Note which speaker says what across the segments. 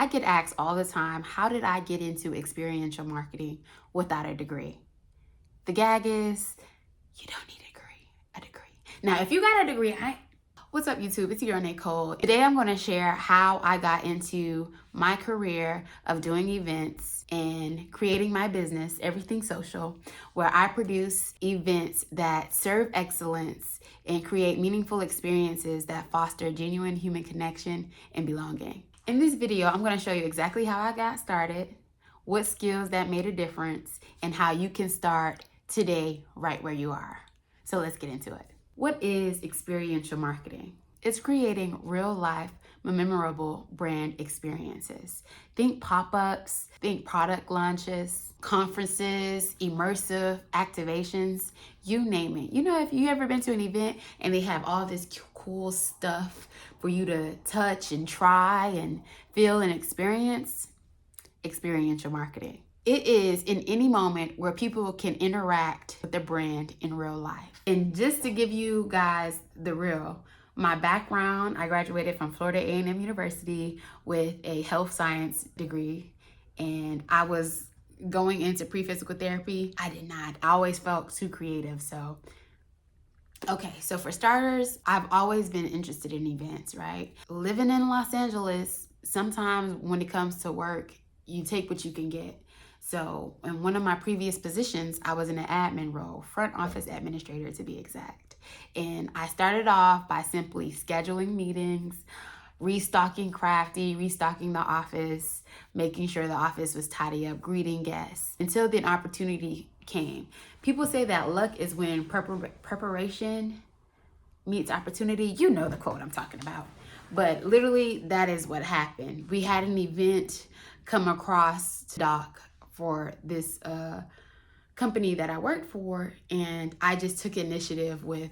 Speaker 1: I get asked all the time, how did I get into experiential marketing without a degree? The gag is, you don't need a degree. Now, if you got a degree, what's up YouTube? It's your girl Nicole. Today I'm going to share how I got into my career of doing events and creating my business, Everything Social, where I produce events that serve excellence and create meaningful experiences that foster genuine human connection and belonging. In this video, I'm going to show you exactly how I got started, what skills that made a difference, and how you can start today right where you are. So let's get into it. What is experiential marketing? It's creating real life, memorable brand experiences. Think pop-ups, think product launches, conferences, immersive activations, you name it. You know, if you ever been to an event and they have all this cool stuff for you to touch and try and feel and experience, experiential marketing. It is in any moment where people can interact with the brand in real life. And just to give you guys the real, my background, I graduated from Florida A&M University with a health science degree, and I was going into pre-physical therapy. I did not. I always felt too creative, so okay, so for starters, I've always been interested in events, right? Living in Los Angeles, sometimes when it comes to work, you take what you can get. So in one of my previous positions, I was in an admin role, front office administrator to be exact. And I started off by simply scheduling meetings, restocking Crafty, restocking the office, making sure the office was tidy up, greeting guests, until the opportunity came. People say that luck is when preparation meets opportunity. You know the quote I'm talking about. But literally, that is what happened. We had an event come across dock for this company that I worked for, and I just took initiative with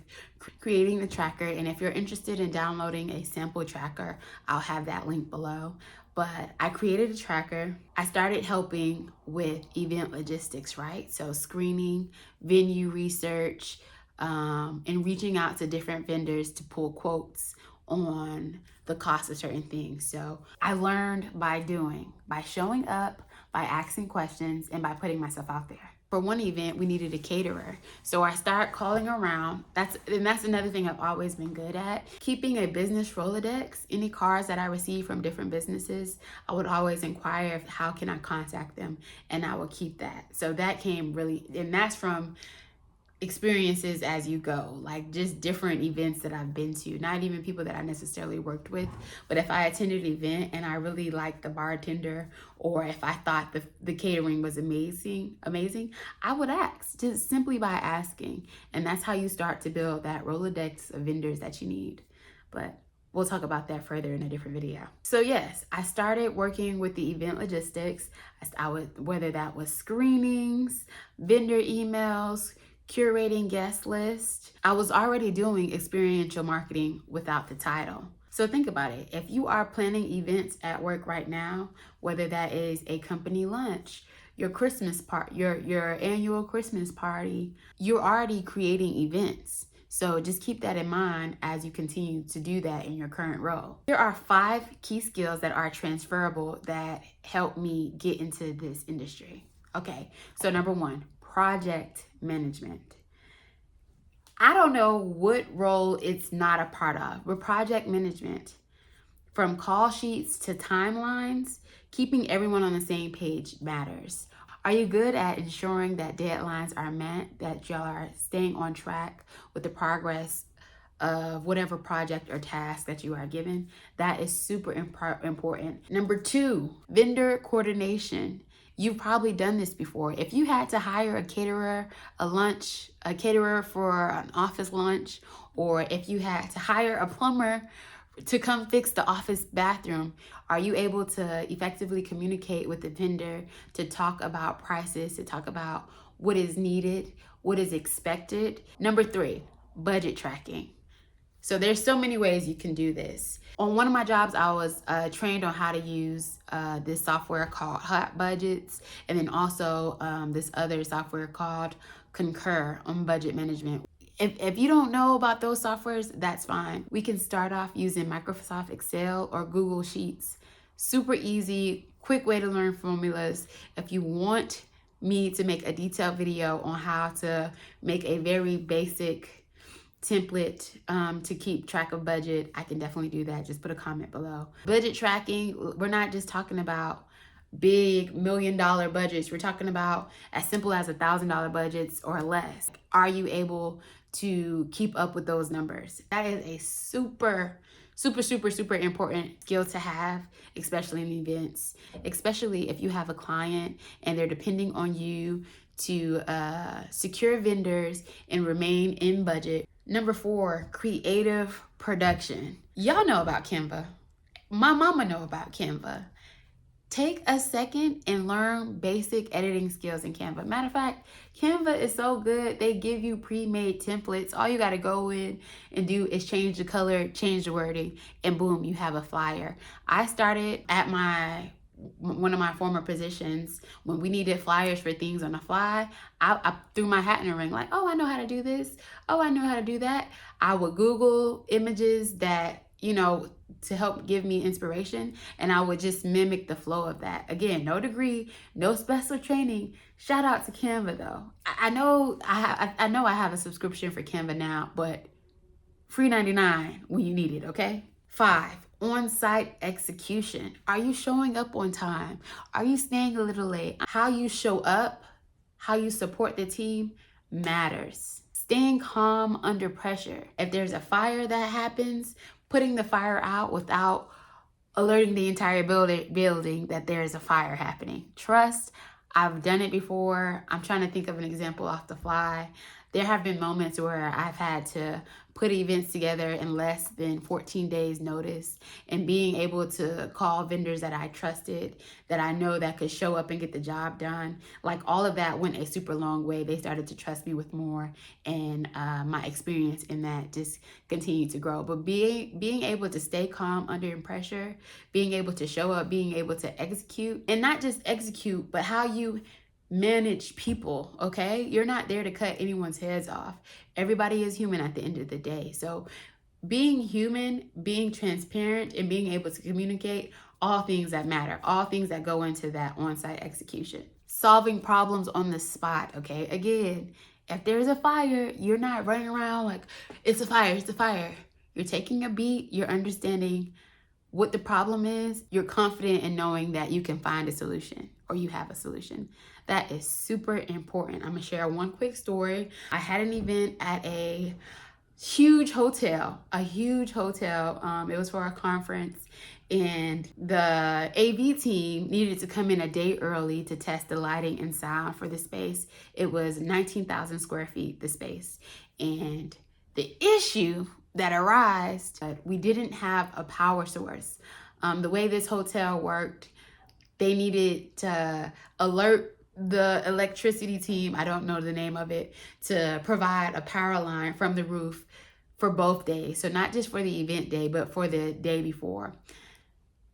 Speaker 1: creating the tracker. And if you're interested in downloading a sample tracker, I'll have that link below. But I created a tracker. I started helping with event logistics, right? So screening, venue research, and reaching out to different vendors to pull quotes on the cost of certain things. So I learned by doing, by showing up, by asking questions, and by putting myself out there. For one event, we needed a caterer. So I started calling around. That's another thing I've always been good at. Keeping a business Rolodex. Any cards that I receive from different businesses, I would always inquire how can I contact them, and I would keep that. So that came really, and that's from experiences as you go, like just different events that I've been to, not even people that I necessarily worked with, but if I attended an event and I really liked the bartender, or if I thought the catering was amazing, I would ask, just simply by asking. And that's how you start to build that Rolodex of vendors that you need. But we'll talk about that further in a different video. So yes, I started working with the event logistics. I would, whether that was screenings, vendor emails, curating guest list. I was already doing experiential marketing without the title. So think about it. If you are planning events at work right now, whether that is a company lunch, your Christmas part, your annual Christmas party, you're already creating events. So just keep that in mind as you continue to do that in your current role. There are 5 key skills that are transferable that help me get into this industry. Okay, so number 1, project management. I don't know what role it's not a part of, but project management, from call sheets to timelines, keeping everyone on the same page matters. Are you good at ensuring that deadlines are met, that y'all are staying on track with the progress of whatever project or task that you are given? That is super important. Number 2, vendor coordination. You've probably done this before. If you had to hire a caterer, a caterer for an office lunch, or if you had to hire a plumber to come fix the office bathroom, are you able to effectively communicate with the vendor to talk about prices, to talk about what is needed, what is expected? Number 3, budget tracking. So there's so many ways you can do this. On one of my jobs, I was trained on how to use this software called Hot Budgets, and then also this other software called Concur on budget management. If you don't know about those softwares, that's fine. We can start off using Microsoft Excel or Google Sheets Super easy, quick way to learn formulas. If you want me to make a detailed video on how to make a very basic template to keep track of budget, I can definitely do that. Just put a comment below. Budget tracking, we're not just talking about big $1 million budgets. We're talking about as simple as $1,000 budgets or less. Are you able to keep up with those numbers? That is a super important skill to have, especially in events, especially if you have a client and they're depending on you to secure vendors and remain in budget. Number 4, creative production. Y'all know about Canva. My mama know about Canva. Take a second and learn basic editing skills in Canva. Matter of fact, Canva is so good. They give you pre-made templates. All you got to go in and do is change the color, change the wording, and boom, you have a flyer. I started at one of my former positions when we needed flyers for things on the fly. I threw my hat in the ring like, oh, I know how to do this. Oh, I know how to do that. I would Google images that, to help give me inspiration, and I would just mimic the flow of that. Again, no degree, no special training. Shout out to Canva though. I know I have a subscription for Canva now, but free 99 when you need it, okay? 5, on-site execution. Are you showing up on time? Are you staying a little late? How you show up, how you support the team matters. Staying calm under pressure. If there's a fire that happens, putting the fire out without alerting the entire building that there is a fire happening. Trust, I've done it before. I'm trying to think of an example off the fly. There have been moments where I've had to put events together in less than 14 days notice, and being able to call vendors that I trusted, that I know that could show up and get the job done. Like all of that went a super long way. They started to trust me with more, and my experience in that just continued to grow. But being able to stay calm under pressure, being able to show up, being able to execute, and not just execute, but how you manage people, okay? You're not there to cut anyone's heads off. Everybody is human at the end of the day. So being human, being transparent, and being able to communicate, all things that matter, all things that go into that on-site execution. Solving problems on the spot, okay? Again, if there's a fire, you're not running around like, it's a fire, it's a fire. You're taking a beat, you're understanding what the problem is, you're confident in knowing that you can find a solution or you have a solution. That is super important. I'm gonna share one quick story. I had an event at a huge hotel. It was for a conference, and the AV team needed to come in a day early to test the lighting and sound for the space. It was 19,000 square feet, the space. And the issue that arose, we didn't have a power source. The way this hotel worked, they needed to alert the electricity team, I don't know the name of it, to provide a power line from the roof for both days. So not just for the event day, but for the day before.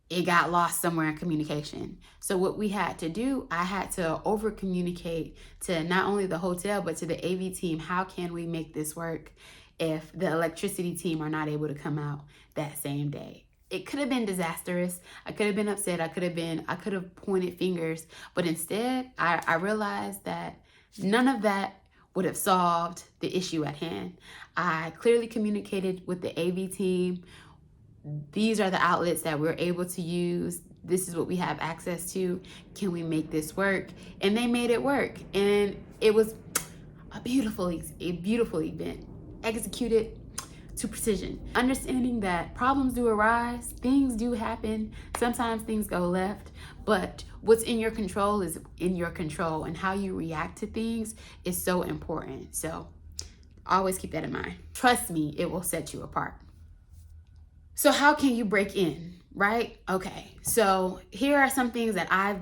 Speaker 1: It got lost somewhere in communication. So what we had to do, I had to over communicate to not only the hotel, but to the AV team. How can we make this work if the electricity team are not able to come out that same day? It could have been disastrous. I could have been upset. I could have pointed fingers, but instead I realized that none of that would have solved the issue at hand. I clearly communicated with the AV team. These are the outlets that we're able to use. This is what we have access to. Can we make this work? And they made it work. And it was a beautiful event, executed to precision. Understanding that problems do arise, things do happen, sometimes things go left, but what's in your control is in your control, and how you react to things is so important. So always keep that in mind. Trust me, it will set you apart. So how can you break in, right? Okay, so here are some things that I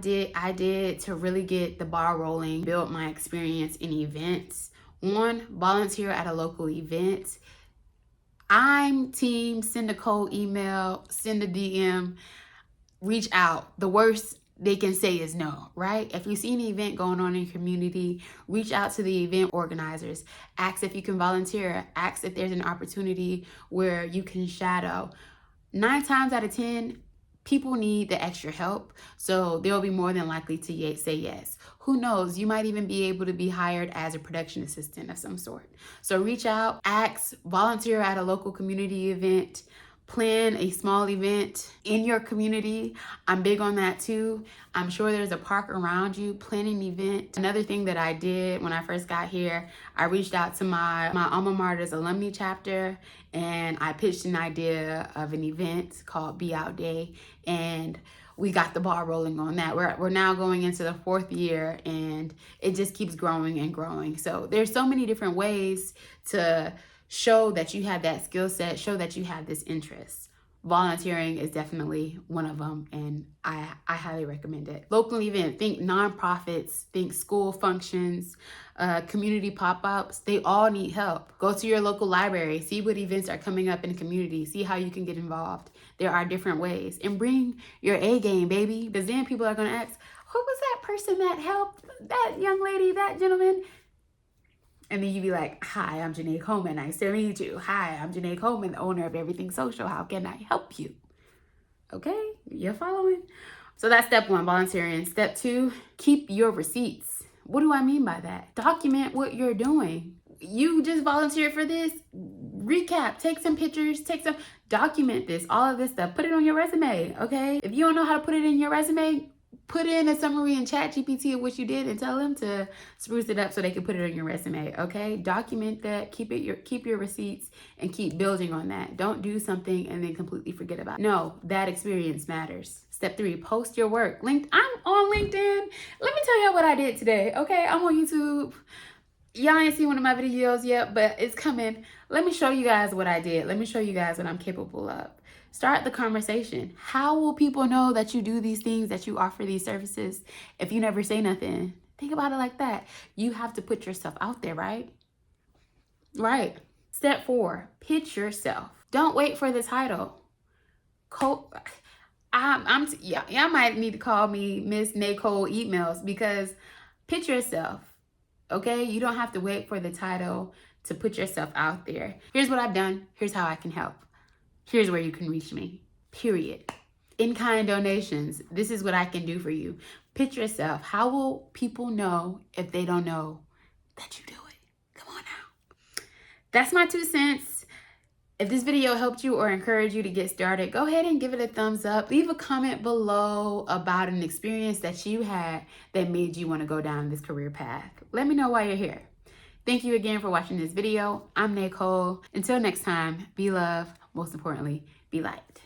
Speaker 1: did to really get the ball rolling, build my experience in events. 1, volunteer at a local event. I'm team send a cold email, send a DM, reach out. The worst they can say is no, right? If you see an event going on in your community, reach out to the event organizers. Ask if you can volunteer. Ask if there's an opportunity where you can shadow. 9 times out of 10, People need the extra help, so they'll be more than likely to say yes. Who knows, you might even be able to be hired as a production assistant of some sort. So reach out, ask, volunteer at a local community event, plan a small event in your community. I'm big on that too. I'm sure there's a park around you. Plan an event. Another thing that I did when I first got here, I reached out to my alma mater's alumni chapter, and I pitched an idea of an event called Be Out Day, and we got the ball rolling on that. We're now going into the 4th year, and it just keeps growing and growing. So there's so many different ways to show that you have that skill set, show that you have this interest. Volunteering is definitely one of them, and I highly recommend it. Local event, think nonprofits, think school functions, community pop-ups. They all need help. Go to your local library, see what events are coming up in the community, see how you can get involved. There are different ways, and bring your A game, baby, because then people are gonna ask, who was that person that helped that young lady, that gentleman? And then you be like, hi, I'm Janae Coleman. Nice to meet you. Hi, I'm Janae Coleman, the owner of Everything Social. How can I help you? Okay, you're following? So that's step 1, volunteering. Step 2, keep your receipts. What do I mean by that? Document what you're doing. You just volunteered for this. Recap, take some pictures, document this, all of this stuff. Put it on your resume, okay? If you don't know how to put it in your resume, put in a summary in ChatGPT of what you did and tell them to spruce it up so they can put it on your resume, okay? Document that, keep your receipts, and keep building on that. Don't do something and then completely forget about it. No, that experience matters. Step 3, post your work. I'm on LinkedIn. Let me tell y'all what I did today, okay? I'm on YouTube. Y'all ain't seen one of my videos yet, but it's coming. Let me show you guys what I did. Let me show you guys what I'm capable of. Start the conversation. How will people know that you do these things, that you offer these services, if you never say nothing? Think about it like that. You have to put yourself out there, right? Right. Step 4, pitch yourself. Don't wait for the title. Y'all might need to call me Miss Nicole Emails, because pitch yourself. Okay, you don't have to wait for the title to put yourself out there. Here's what I've done. Here's how I can help. Here's where you can reach me, period. In-kind donations. This is what I can do for you. Pitch yourself. How will people know if they don't know that you do it? Come on now. That's my 2 cents. If this video helped you or encouraged you to get started, go ahead and give it a thumbs up. Leave a comment below about an experience that you had that made you want to go down this career path. Let me know why you're here. Thank you again for watching this video. I'm Nicole. Until next time, be love. Most importantly, be light.